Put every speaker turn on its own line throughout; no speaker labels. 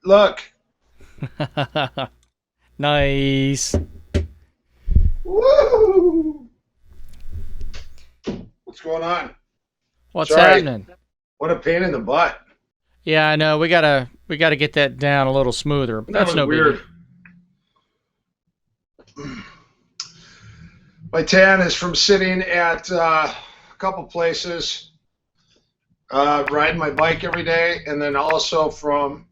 Look.
Nice.
Woo! What's going on?
What's
Sorry.
happening?
What a pain in the butt.
Yeah, I know. We gotta get that down a little smoother. But that's no
weird.
biggie.
My tan is from sitting at a couple places, riding my bike every day, and then also from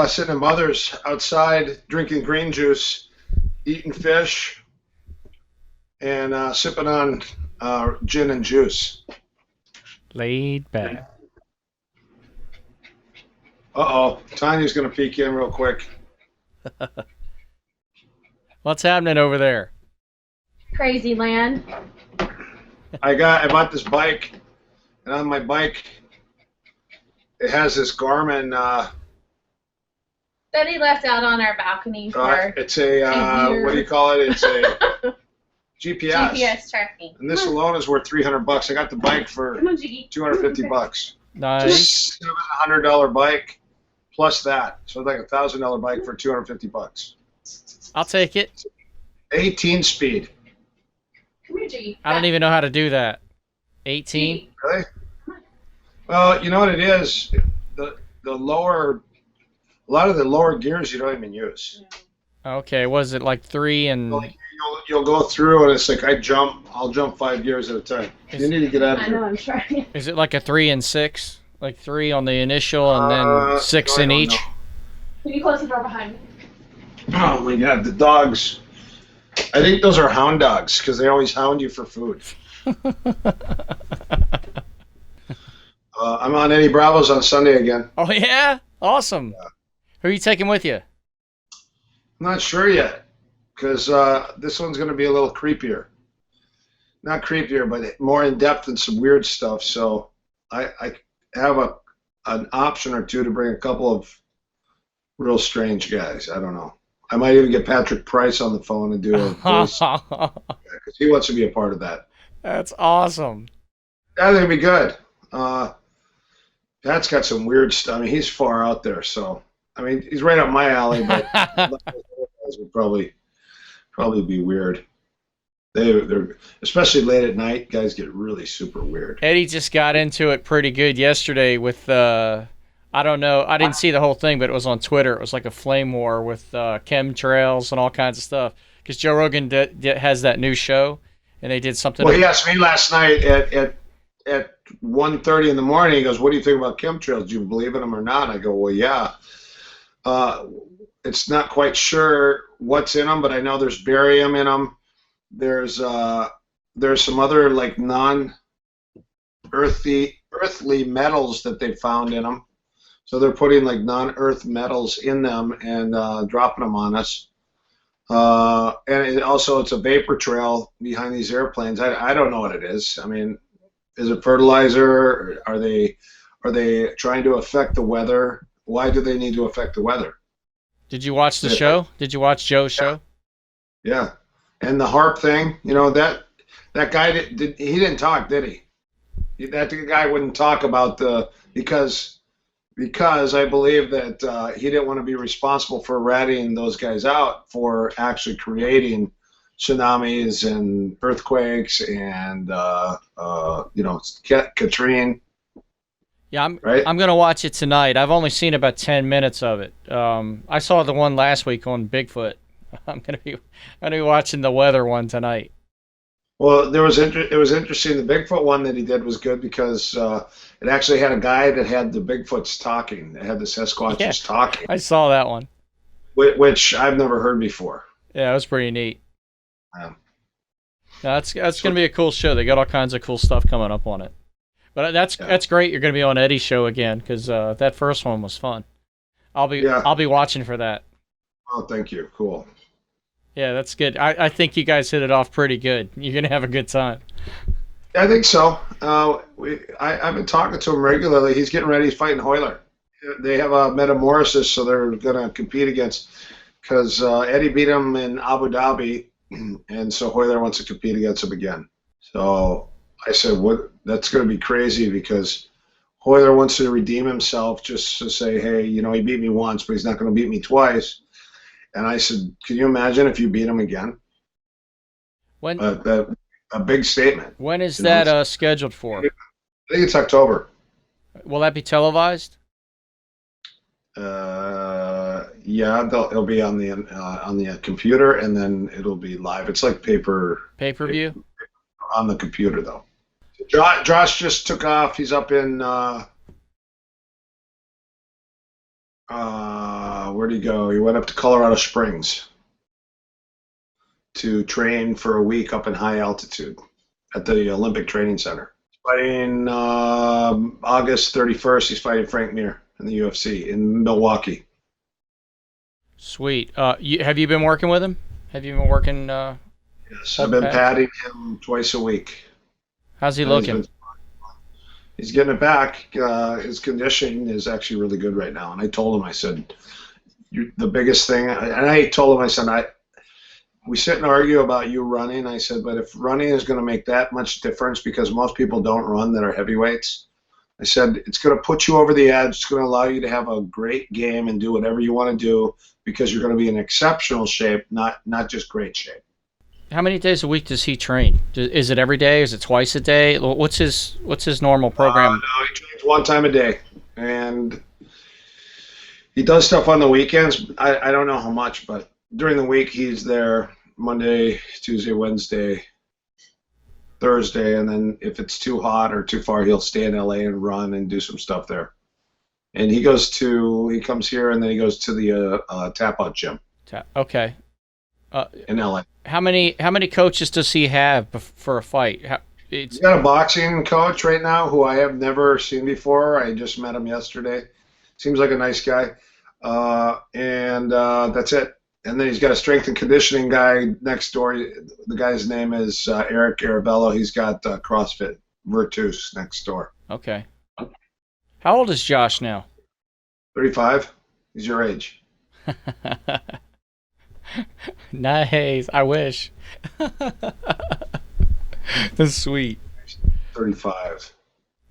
sitting at Mother's outside, drinking green juice, eating fish, and sipping on gin and juice.
Laid back.
Uh-oh. Tanya's going to peek in real quick.
What's happening over there?
Crazy land.
I bought this bike, and on my bike, it has this Garmin.
That he left out on our balcony for.
It's a what do you call it? It's a GPS.
GPS tracking.
And this alone is worth $300. I got the bike for
Come on, Jiggy.
$250.
Nice.
$700 bike plus that, so it's like $1,000 bike for $250.
I'll take it.
18 speed.
Come here, Jiggy.
I don't even know how to do that. 18?
Really? Well, you know what it is. The lower, a lot of the lower gears you don't even use.
Okay, was it like 3 and...
You'll go through and it's like I'll jump 5 gears at a time. You need to get out of
I know,
here.
I'm trying.
Is it like a 3 and 6? Like 3 on the initial and then 6 in each?
Can you close the door behind me?
Oh my God, the dogs. I think those are hound dogs because they always hound you for food. I'm on Eddie Bravo's on Sunday again.
Oh, yeah? Awesome.
Yeah.
Who are you taking with you?
I'm not sure yet because this one's going to be a little creepier. Not creepier, but more in depth and some weird stuff. So I have an option or two to bring a couple of real strange guys. I don't know. I might even get Patrick Price on the phone and do a voice because he wants to be a part of that.
That's awesome.
That's gonna be good. Pat's got some weird stuff. I mean, he's far out there, so I mean, he's right up my alley. But guys would probably be weird. They're especially late at night. Guys get really super weird.
Eddie just got into it pretty good yesterday with I don't know. I didn't see the whole thing, but it was on Twitter. It was like a flame war with chemtrails and all kinds of stuff. Because Joe Rogan has that new show, and they did something.
Well, he asked me last night at 1:30 in the morning. He goes, "What do you think about chemtrails? Do you believe in them or not?" I go, "Well, yeah. It's not quite sure what's in them, but I know there's barium in them. There's some other like non-earthly metals that they found in them. So they're putting like non-earth metals in them and dropping them on us. And it's a vapor trail behind these airplanes. I don't know what it is. I mean, is it fertilizer? Are they trying to affect the weather? Why do they need to affect the weather?
Did you watch the show? Did you watch Joe's show?
Yeah. And the HARP thing, you know, that guy he didn't talk, did he? That guy wouldn't talk about because I believe that he didn't want to be responsible for ratting those guys out for actually creating tsunamis and earthquakes and Katrina.
Yeah, I'm gonna watch it tonight. I've only seen about 10 minutes of it. I saw the one last week on Bigfoot. I'm gonna be watching the weather one tonight.
Well, it was interesting. The Bigfoot one that he did was good because it actually had a guy that had the Bigfoots talking. It had the Sasquatches talking.
I saw that one,
which I've never heard before.
Yeah, it was pretty neat.
Yeah.
That's gonna be a cool show. They got all kinds of cool stuff coming up on it. But that's great. You're gonna be on Eddie's show again because that first one was fun. I'll be watching for that.
Oh, thank you. Cool.
Yeah, that's good. I think you guys hit it off pretty good. You're gonna have a good time.
I think so. I've been talking to him regularly. He's getting ready. He's fighting Royler. They have a metamorphosis, so they're gonna compete against. Because Eddie beat him in Abu Dhabi, and so Royler wants to compete against him again. So I said, "What? That's gonna be crazy because Royler wants to redeem himself, just to say, hey, he beat me once, but he's not going to beat me twice. And I said, can you imagine if you beat him again?
When
a big statement.
When is that scheduled for?
I think it's October.
Will that be televised?
Yeah, it'll be on the computer, and then it'll be live. It's like
pay-per-view
on the computer, though. Josh just took off. He's up in where'd he go? He went up to Colorado Springs to train for a week up in high altitude at the Olympic Training Center. Fighting August 31st. He's fighting Frank Mir in the UFC in Milwaukee.
Sweet. Have you been working with him? Have you been working?
Yes, I've been patting him twice a week.
How's he looking?
He's getting it back. His conditioning is actually really good right now. And I told him, I said, the biggest thing, and I told him, I said, we sit and argue about you running. I said, but if running is going to make that much difference, because most people don't run that are heavyweights, I said, it's going to put you over the edge. It's going to allow you to have a great game and do whatever you want to do, because you're going to be in exceptional shape, not just great shape.
How many days a week does he train? Is it every day? Is it twice a day? What's his normal program?
No, he trains one time a day, and he does stuff on the weekends. I don't know how much, but during the week he's there Monday, Tuesday, Wednesday, Thursday, and then if it's too hot or too far, he'll stay in LA and run and do some stuff there. And he comes here, and then he goes to the Tap Out gym.
Okay.
In LA.
How many coaches does he have for a fight?
He's got a boxing coach right now who I have never seen before. I just met him yesterday. Seems like a nice guy. And that's it. And then he's got a strength and conditioning guy next door. The guy's name is Eric Arabello. He's got CrossFit Virtus next door.
Okay. How old is Josh now?
35. He's your age.
Nice. I wish. That's sweet.
35.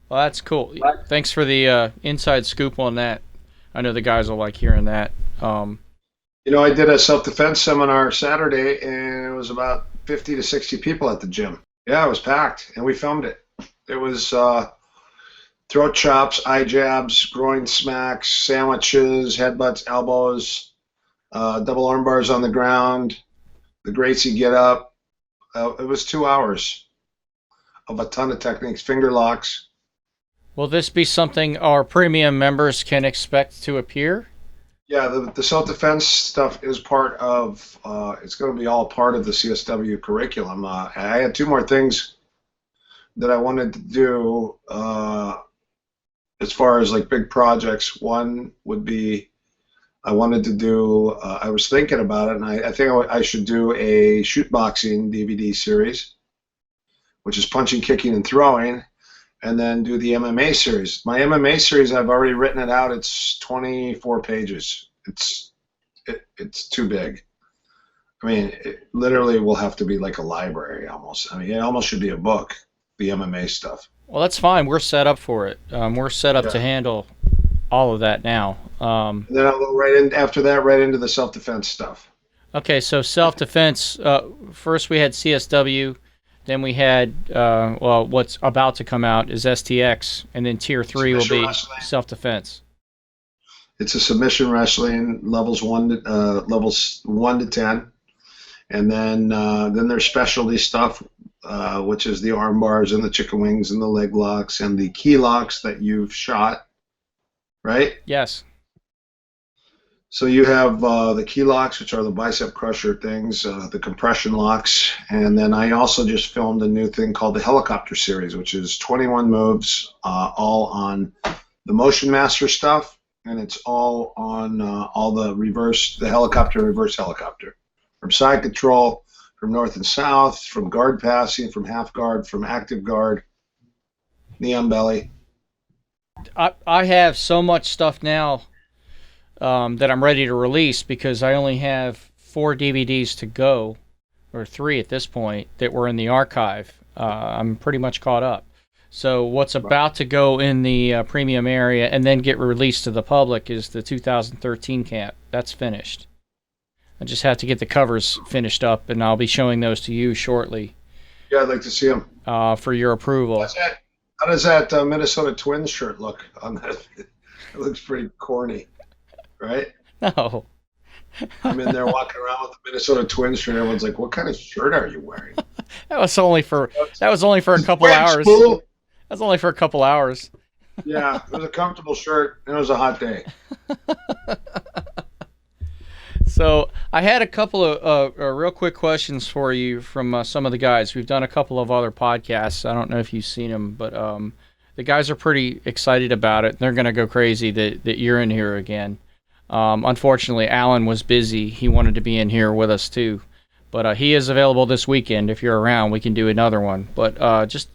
Well, that's cool. Thanks for the inside scoop on that. I know the guys will like hearing that.
I did a self-defense seminar Saturday, and it was about 50 to 60 people at the gym. Yeah, it was packed, and we filmed it. It was throat chops, eye jabs, groin smacks, sandwiches, headbutts, elbows, double arm bars on the ground, the Gracie get up. It was 2 hours of a ton of techniques, finger locks.
Will this be something our premium members can expect to appear?
Yeah, the self-defense stuff is part of, it's going to be all part of the CSW curriculum. I had two more things that I wanted to do as far as like big projects. One would be, I wanted to do, I was thinking about it, and I think I should do a shoot boxing DVD series, which is punching, kicking, and throwing, and then do the MMA series. My MMA series, I've already written it out. It's 24 pages. It's too big. I mean, it literally will have to be like a library almost. I mean, it almost should be a book, the MMA stuff.
Well, that's fine. We're set up for it. We're set up to handle all of that now.
And then I'll go right into the self-defense stuff.
Okay, so self-defense. First we had CSW. Then we had, what's about to come out is STX, and then Tier 3 will be self-defense.
It's a submission wrestling, levels 1 to 10, and then there's specialty stuff, which is the arm bars and the chicken wings and the leg locks and the key locks that you've shot, right?
Yes.
So you have the key locks, which are the bicep crusher things, the compression locks, and then I also just filmed a new thing called the helicopter series, which is 21 moves, all on the Motion Master stuff, and it's all on all the helicopter, reverse helicopter, from side control, from north and south, from guard passing, from half guard, from active guard, knee on belly.
I have so much stuff now that I'm ready to release because I only have 4 DVDs to go, or 3 at this point, that were in the archive. I'm pretty much caught up. So what's about to go in the premium area and then get released to the public is the 2013 camp. That's finished. I just have to get the covers finished up, and I'll be showing those to you shortly.
Yeah, I'd like to see them.
For your approval.
How does that Minnesota Twins shirt look on that? It looks pretty corny, right?
No.
I'm in there walking around with the Minnesota Twins shirt. Everyone's like, "What kind of shirt are you wearing?"
That was only for a couple hours.
Fool.
That's only for a couple hours.
Yeah, it was a comfortable shirt, and it was a hot day.
So I had a couple of real quick questions for you from some of the guys. We've done a couple of other podcasts. I don't know if you've seen them, but the guys are pretty excited about it. They're going to go crazy that you're in here again. Unfortunately, Alan was busy. He wanted to be in here with us too. But he is available this weekend. If you're around, we can do another one. But just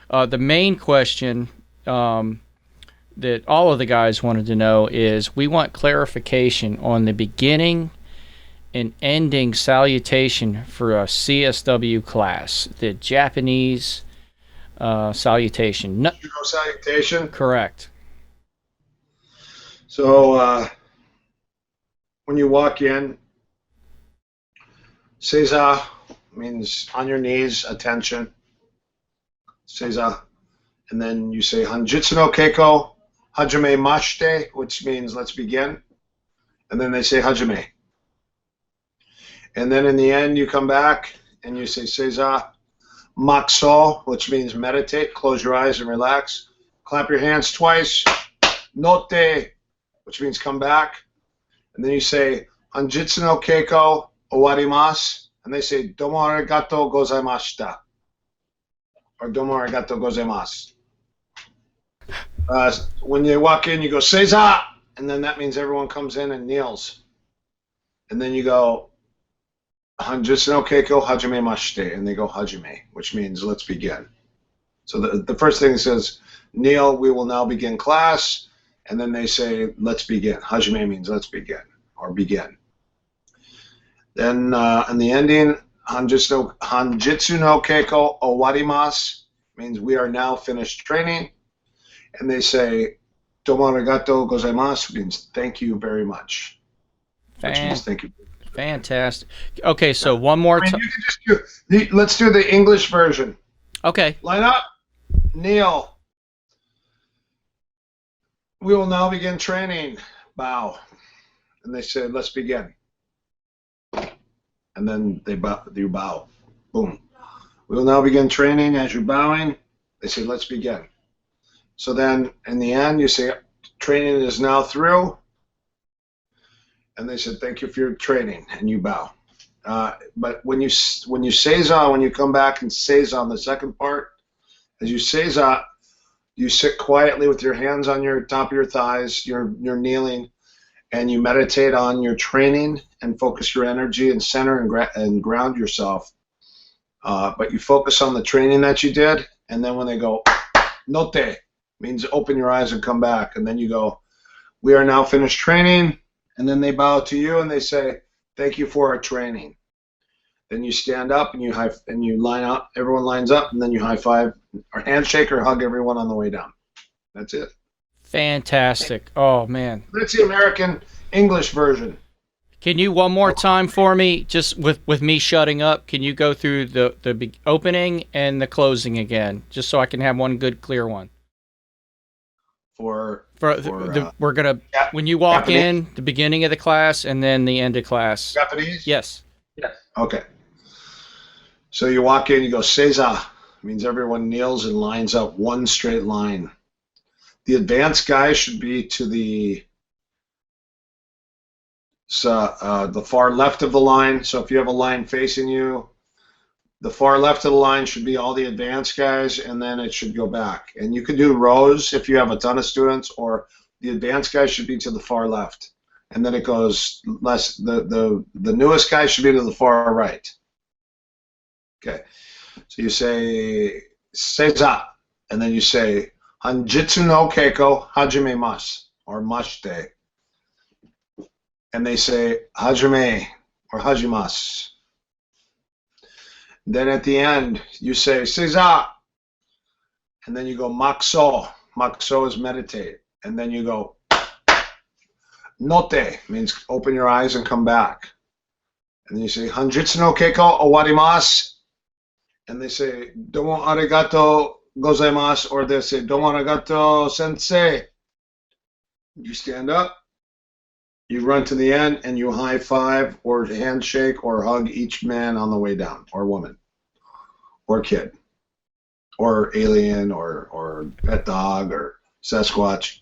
the main question that all of the guys wanted to know is we want clarification on the beginning and ending salutation for a CSW class, the Japanese salutation.
Shooto Salutation?
Correct.
So when you walk in, Seiza means on your knees, attention. Seiza. And then you say Hanjitsu no Keiko Hajime Mashite, which means let's begin. And then they say Hajime. And then in the end, you come back and you say Seiza Makso, which means meditate, close your eyes and relax. Clap your hands twice. Note, which means come back. And then you say Hanjitsu no Keiko Owarimasu. And they say Domo arigato gozaimashita. Or Domo arigato gozaimasu. When you walk in, you go Seiza, and then that means everyone comes in and kneels. And then you go Hanjitsu no Keiko Hajime Mashite, and they go Hajime, which means let's begin. So the first thing says, kneel, we will now begin class, and then they say, let's begin. Hajime means let's begin, or begin. Then in the ending, Hanjitsu no Keiko Owarimasu means we are now finished training. And they say, Domo arigato gozaimasu means thank you very much. Which means thank you.
Fantastic. Okay, so one more time.
You can just let's do the English version.
Okay.
Line up. Kneel. We will now begin training. Bow. And they say, let's begin. And then they bow. You bow. Boom. We will now begin training. As you're bowing, they say, let's begin. So then, in the end, you say, training is now through. And they said, thank you for your training, and you bow. But when you seiza, when you come back and seiza on the second part, as you seiza, you sit quietly with your hands on your top of your thighs, you're kneeling, and you meditate on your training and focus your energy and center and ground yourself. But you focus on the training that you did, and then when they go, note, means open your eyes and come back. And then you go, we are now finished training. And then they bow to you and they say, thank you for our training. Then you stand up and you line up. Everyone lines up, and then you high five or handshake or hug everyone on the way down. That's it.
Fantastic. Oh, man.
That's the American English version.
Can you one more time for me, just with me shutting up, can you go through the opening and the closing again, just so I can have one good, clear one?
We're
gonna when you walk Japanese? In the beginning of the class and then the end of class.
Japanese?
Yes.
Okay. So you walk in, you go Seiza, means everyone kneels and lines up one straight line. The advanced guy should be to the far left of the line. So if you have a line facing you, the far left of the line should be all the advanced guys, and then it should go back. And you could do rows if you have a ton of students, or the advanced guys should be to the far left. And then it goes less. The newest guy should be to the far right. Okay. So you say Seiza, and then you say Hanjitsu no Keiko Hajime Mas, or Mashite. And they say Hajime, or Hajimas. Then at the end, you say Seiza, and then you go makso. Makso is meditate. And then you go note, means open your eyes and come back. And then you say hanjitsu no keiko owarimasu. And they say domo arigato gozaimasu, or they say domo arigato sensei. You stand up, you run to the end, and you high five or handshake or hug each man on the way down, or woman, or kid, or alien, or pet dog, or Sasquatch,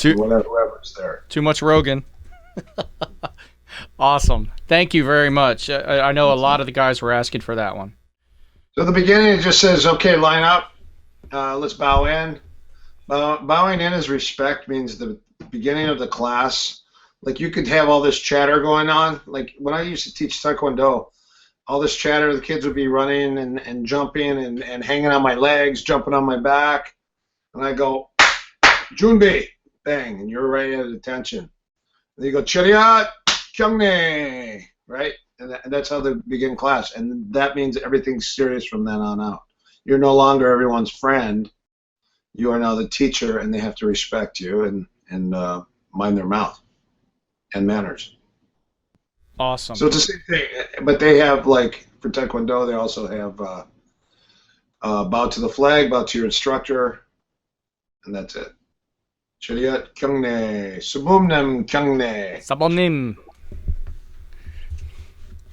whoever's there.
Too much Rogan. Awesome. Thank you very much. I know a lot of the guys were asking for that one.
So at the beginning it just says, okay, line up, let's bow in. Bowing in is respect, means the beginning of the class. Like you could have all this chatter going on. Like when I used to teach Taekwondo, all this chatter, the kids would be running and jumping and hanging on my legs, jumping on my back. And I go, Junbi, bang, and you're right at attention. And you go, Chariot, Kyungne, right? And that's how they begin class. And that means everything's serious from then on out. You're no longer everyone's friend. You are now the teacher, and they have to respect you and mind their mouth and manners.
Awesome.
So it's the same thing, but they have, like, for Taekwondo, they also have bow to the flag, bow to your instructor, and that's it. Chariot Kyungne, Subumnem Kyungne.
Sabomnim.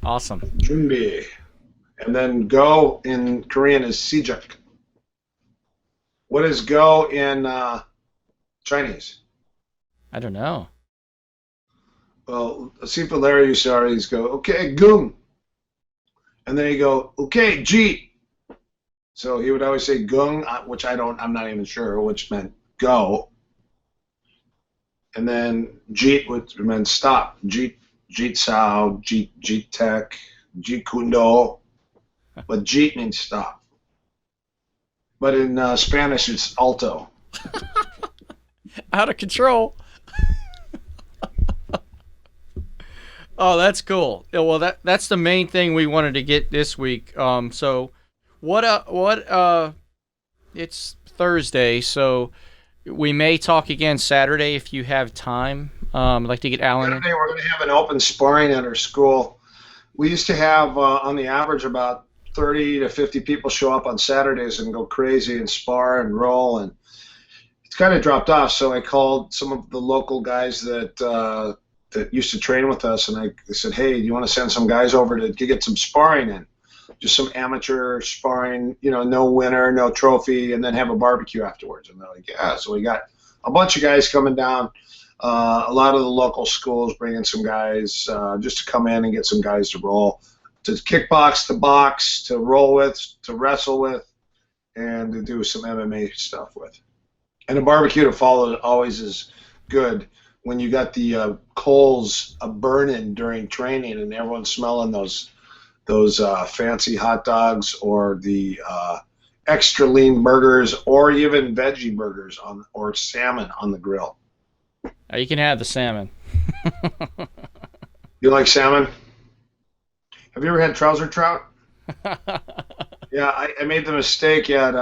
Awesome.
Junbi. And then go in Korean is Sijak. What is go in Chinese?
I don't know.
Well, Sifa Larry Usaris go, okay, gung. And then he go, okay, jeet. So he would always say gung, which I'm not even sure, which meant go. And then jeet, which meant stop. Jeet sao, jeet tech, jeet kundo. But jeet means stop. But in Spanish, it's alto.
Out of control. Oh, that's cool. Yeah, well, that's the main thing we wanted to get this week. So, it's Thursday, so we may talk again Saturday if you have time. I'd like to get Alan.
Saturday, we're going to have an open sparring at our school. We used to have, on the average, about 30 to 50 people show up on Saturdays and go crazy and spar and roll, and it's kind of dropped off. So I called some of the local guys that used to train with us, and I said, hey, do you want to send some guys over to get some sparring in? Just some amateur sparring, no winner, no trophy, and then have a barbecue afterwards. And they're like, yeah. So we got a bunch of guys coming down, a lot of the local schools bringing some guys just to come in and get some guys to roll, to kickbox, to box, to roll with, to wrestle with, and to do some MMA stuff with. And a barbecue to follow always is good when you got the coals burning during training and everyone's smelling those fancy hot dogs or the extra lean burgers or even veggie burgers or salmon on the grill.
You can have the salmon.
You like salmon? Have you ever had trouser trout? Yeah, I made the mistake at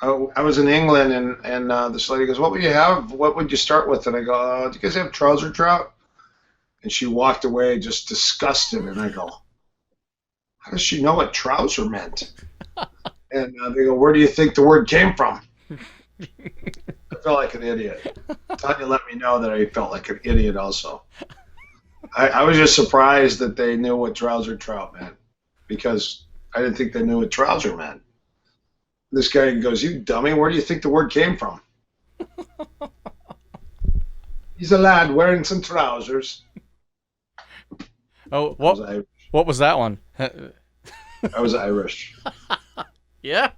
I was in England and this lady goes, what would you have? What would you start with? And I go, do you guys have trouser trout? And she walked away just disgusted. And I go, how does she know what trouser meant? And they go, where do you think the word came from? I felt like an idiot. I thought you let me know that I felt like an idiot also. I was just surprised that they knew what trouser trout meant because I didn't think they knew what trouser meant. This guy goes, you dummy, where do you think the word came from? He's a lad wearing some trousers.
Oh, what was that one?
I was Irish.
Yeah.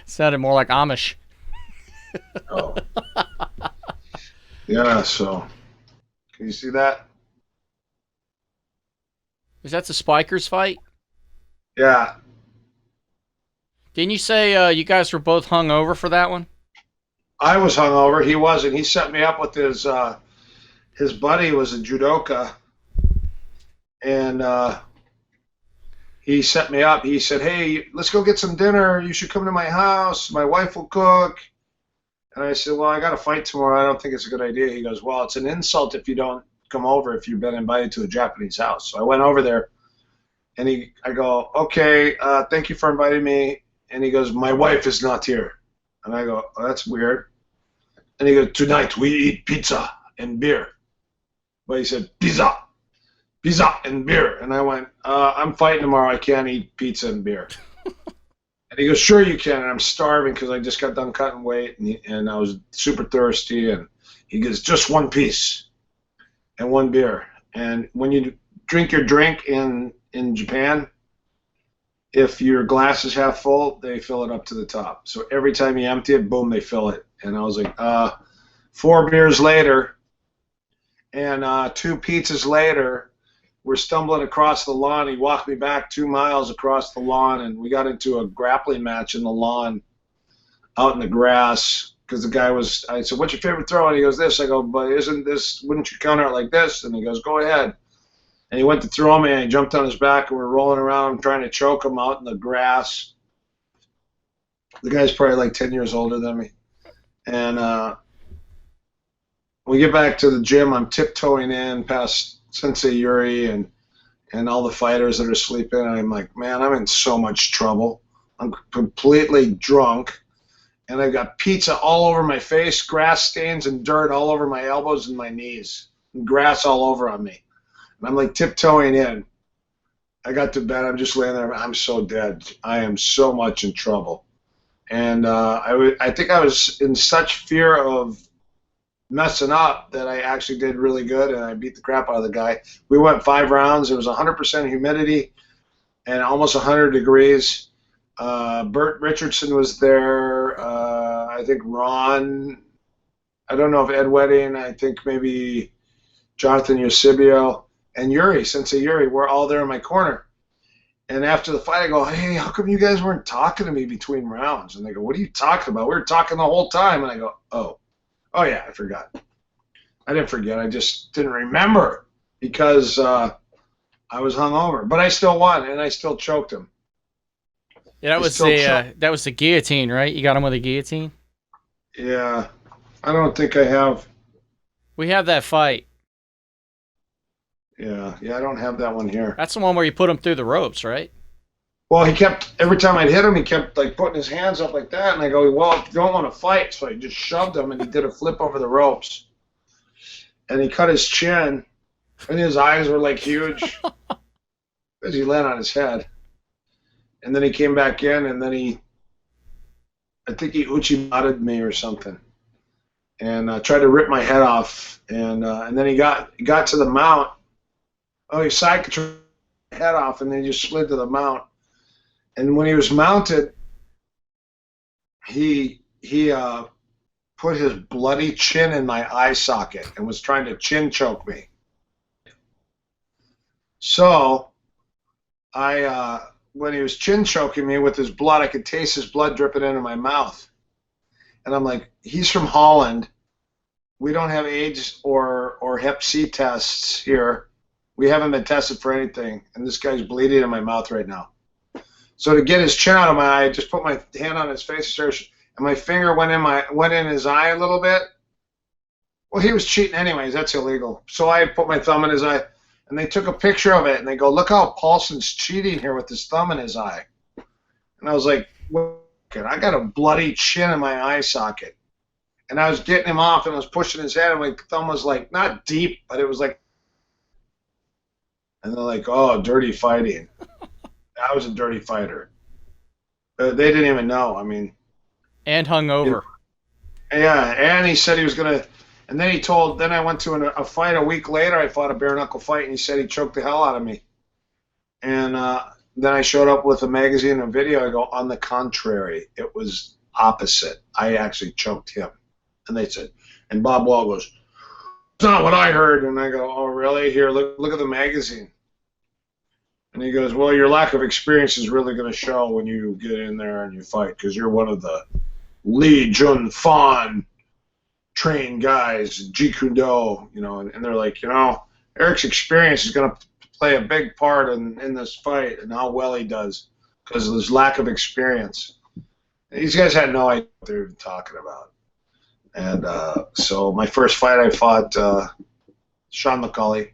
Sounded more like Amish.
Oh. Yeah, so can you see that?
Is that the Spikers fight?
Yeah.
Didn't you say you guys were both hung over for that one?
I was hungover. He wasn't. He set me up with his buddy was a judoka, and he set me up. He said, hey, let's go get some dinner. You should come to my house. My wife will cook. And I said, well, I got a fight tomorrow. I don't think it's a good idea. He goes, well, it's an insult if you don't come over if you've been invited to a Japanese house. So I went over there, and I go, okay, thank you for inviting me. And he goes, my wife is not here. And I go, oh, that's weird. And he goes, tonight we eat pizza and beer. But he said, pizza and beer. And I went, I'm fighting tomorrow. I can't eat pizza and beer. And he goes, sure you can. And I'm starving because I just got done cutting weight, and I was super thirsty. And he goes, just one piece and one beer. And when you drink your drink in Japan, if your glass is half full, they fill it up to the top. So every time you empty it, boom, they fill it. And I was like, 4 beers later and 2 pizzas later, we're stumbling across the lawn. He walked me back 2 miles across the lawn, and we got into a grappling match in the lawn out in the grass because the guy was – I said, what's your favorite throw? And he goes, this. I go, but wouldn't you counter it like this? And he goes, go ahead. And he went to throw me, and he jumped on his back, and we're rolling around trying to choke him out in the grass. The guy's probably like 10 years older than me. And we get back to the gym. I'm tiptoeing in past Sensei Yuri and all the fighters that are sleeping. And I'm like, man, I'm in so much trouble. I'm completely drunk. And I've got pizza all over my face, grass stains and dirt all over my elbows and my knees, and grass all over on me. And I'm like tiptoeing in. I got to bed. I'm just laying there. I'm so dead. I am so much in trouble. And I think I was in such fear of messing up that I actually did really good, and I beat the crap out of the guy. We went 5 rounds. It was 100% humidity and almost 100 degrees. Bert Richardson was there. I think Ron. I don't know if Ed Wedding. I think maybe Jonathan Eusebio. And Yuri, Sensei Yuri, we're all there in my corner. And after the fight, I go, hey, how come you guys weren't talking to me between rounds? And they go, what are you talking about? We were talking the whole time. And I go, oh yeah, I forgot. I didn't forget. I just didn't remember because I was hungover. But I still won, and I still choked him.
Yeah, that was the guillotine, right? You got him with a guillotine?
Yeah. I don't think I have.
We have that fight.
Yeah, I don't have that one here.
That's the one where you put him through the ropes, right?
Well, he kept, every time I'd hit him, he kept like putting his hands up like that, and I go, well, if you don't want to fight, so I just shoved him, and he did a flip over the ropes. And he cut his chin, and his eyes were like huge, because he landed on his head. And then he came back in, and then I think he uchimated me or something, and tried to rip my head off, and then he got to the mount. Oh, he side controlled my head off, and then he just slid to the mount. And when he was mounted, he put his bloody chin in my eye socket and was trying to chin choke me. So when he was chin choking me with his blood, I could taste his blood dripping into my mouth. And I'm like, he's from Holland. We don't have AIDS or Hep C tests here. We haven't been tested for anything, and this guy's bleeding in my mouth right now. So to get his chin out of my eye, I just put my hand on his face, and my finger went in his eye a little bit. Well, he was cheating anyways. That's illegal. So I put my thumb in his eye, and they took a picture of it, and they go, look how Paulson's cheating here with his thumb in his eye. And I was like, I got a bloody chin in my eye socket. And I was getting him off, and I was pushing his head, and my thumb was like, not deep, but it was like, and they're like, oh, dirty fighting. I was a dirty fighter. They didn't even know. I mean.
And hungover.
Yeah, and he said he was going to, and then I went to a fight a week later. I fought a bare knuckle fight, and he said he choked the hell out of me. And then I showed up with a magazine and a video. I go, on the contrary, it was opposite. I actually choked him. And they said, and Bob Wall goes, it's not what I heard. And I go, oh, really? Here, look at the magazine. And he goes, well, your lack of experience is really going to show when you get in there and you fight, because you're one of the Lee Jun Fan trained guys, Jeet Kune Do, and they're like, Erik's experience is going to play a big part in this fight and how well he does because of his lack of experience. These guys had no idea what they were even talking about. And so my first fight, I fought Sean McCully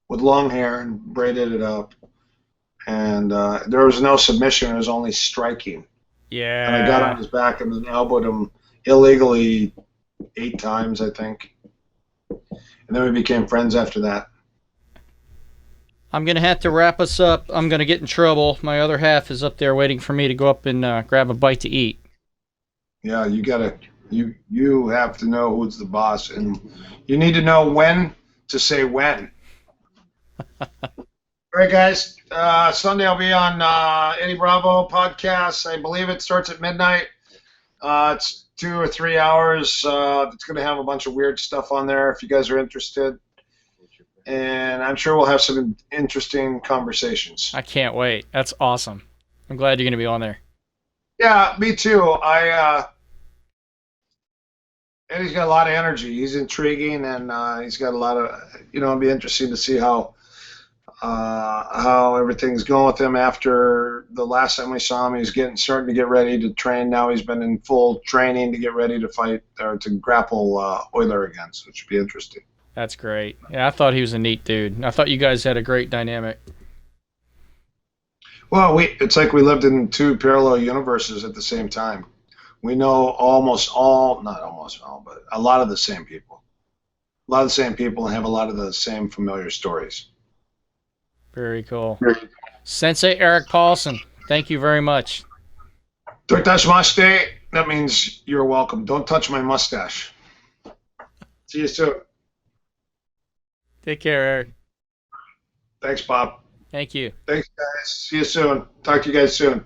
with long hair and braided it up. And there was no submission. It was only striking.
Yeah.
And I got on his back and then elbowed him illegally 8 times, I think. And then we became friends after that.
I'm going to have to wrap us up. I'm going to get in trouble. My other half is up there waiting for me to go up and grab a bite to eat.
Yeah, you gotta. You have to know who's the boss, and you need to know when to say when. All right, guys. Sunday I'll be on Eddie Bravo podcast. I believe it starts at midnight. It's 2 or 3 hours. It's going to have a bunch of weird stuff on there if you guys are interested. And I'm sure we'll have some interesting conversations.
I can't wait. That's awesome. I'm glad you're going to be on there.
Yeah, me too. Eddie's got a lot of energy. He's intriguing, and he's got a lot of, it'll be interesting to see how everything's going with him after the last time we saw him. He's starting to get ready to train. Now he's been in full training to get ready to fight or to grapple Royler again, so it should be interesting.
That's great. Yeah, I thought he was a neat dude. I thought you guys had a great dynamic.
Well, it's like we lived in 2 parallel universes at the same time. We know not almost all, but a lot of the same people. A lot of the same people and have a lot of the same familiar stories.
Very cool. Sensei Erik Paulson, thank you very much.
Don't touch mustache. That means you're welcome. Don't touch my mustache. See you soon.
Take care, Erik.
Thanks, Bob.
Thank you.
Thanks, guys. See you soon. Talk to you guys soon.